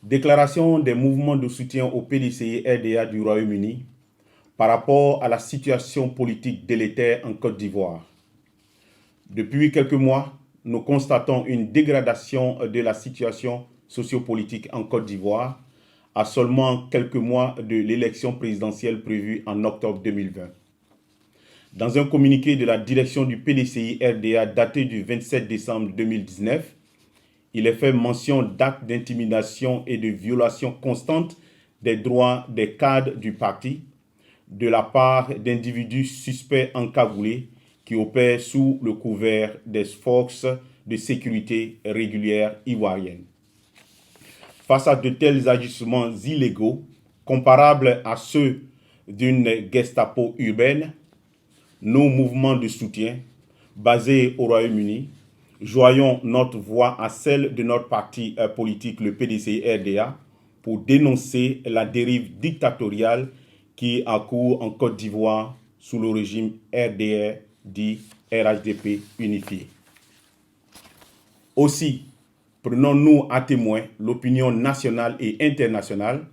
Déclaration des mouvements de soutien au PDCI-RDA du Royaume-Uni par rapport à la situation politique délétère en Côte d'Ivoire. Depuis quelques mois, nous constatons une dégradation de la situation sociopolitique en Côte d'Ivoire à seulement quelques mois de l'élection présidentielle prévue en octobre 2020. Dans un communiqué de la direction du PDCI-RDA daté du 27 décembre 2019, il est fait mention d'actes d'intimidation et de violation constante des droits des cadres du parti de la part d'individus suspects encagoulés qui opèrent sous le couvert des forces de sécurité régulières ivoiriennes. Face à de tels agissements illégaux, comparables à ceux d'une Gestapo urbaine, nos mouvements de soutien, basés au Royaume-Uni, joignons notre voix à celle de notre parti politique, le PDCI-RDA, pour dénoncer la dérive dictatoriale qui a cours en Côte d'Ivoire sous le régime RDR dit RHDP unifié. Aussi, prenons-nous à témoin l'opinion nationale et internationale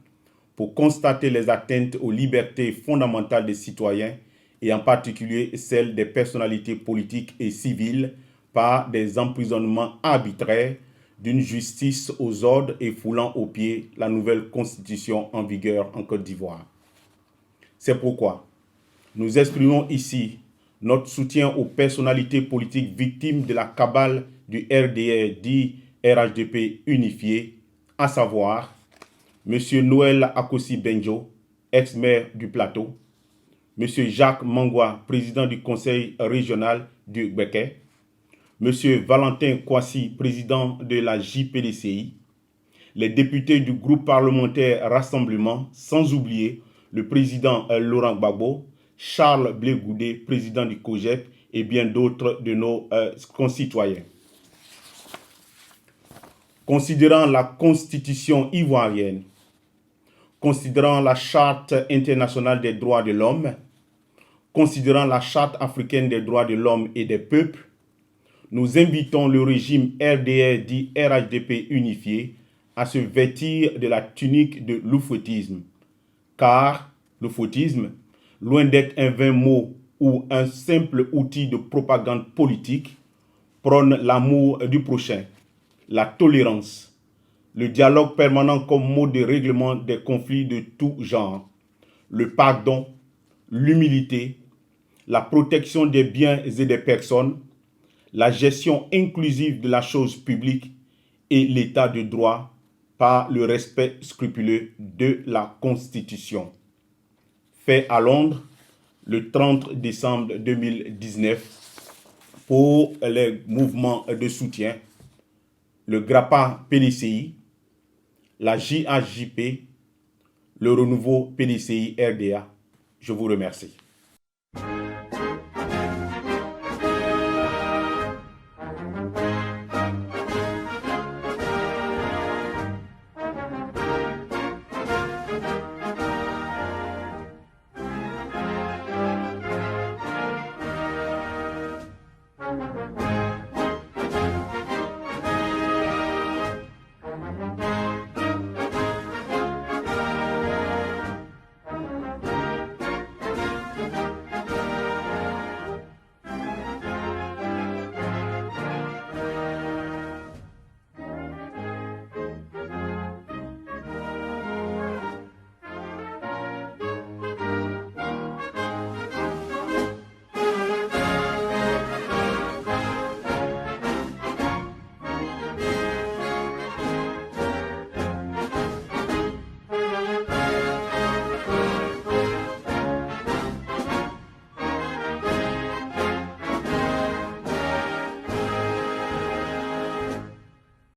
pour constater les atteintes aux libertés fondamentales des citoyens et en particulier celles des personnalités politiques et civiles par des emprisonnements arbitraires d'une justice aux ordres et foulant aux pieds la nouvelle constitution en vigueur en Côte d'Ivoire. C'est pourquoi nous exprimons ici notre soutien aux personnalités politiques victimes de la cabale du RDR dit RHDP unifié, à savoir M. Noël Akossi Benjo, ex-maire du Plateau, M. Jacques Mangwa, président du conseil régional du Béquet, M. Valentin Kwasi, président de la JPDCI, les députés du groupe parlementaire Rassemblement, sans oublier le président Laurent Gbagbo, Charles Blé Goudé, président du COJEP, et bien d'autres de nos concitoyens. Considérant la constitution ivoirienne, considérant la charte internationale des droits de l'homme, considérant la charte africaine des droits de l'homme et des peuples, nous invitons le régime RDR dit RHDP unifié à se vêtir de la tunique de l'oufoutisme. Car l'oufoutisme, loin d'être un vain mot ou un simple outil de propagande politique, prône l'amour du prochain, la tolérance, le dialogue permanent comme mode de règlement des conflits de tout genre, le pardon, l'humilité, la protection des biens et des personnes, la gestion inclusive de la chose publique et l'état de droit par le respect scrupuleux de la Constitution. Fait à Londres le 30 décembre 2019 pour les mouvements de soutien, le GRAPA PDCI, la JHJP, le renouveau PDCI RDA. Je vous remercie.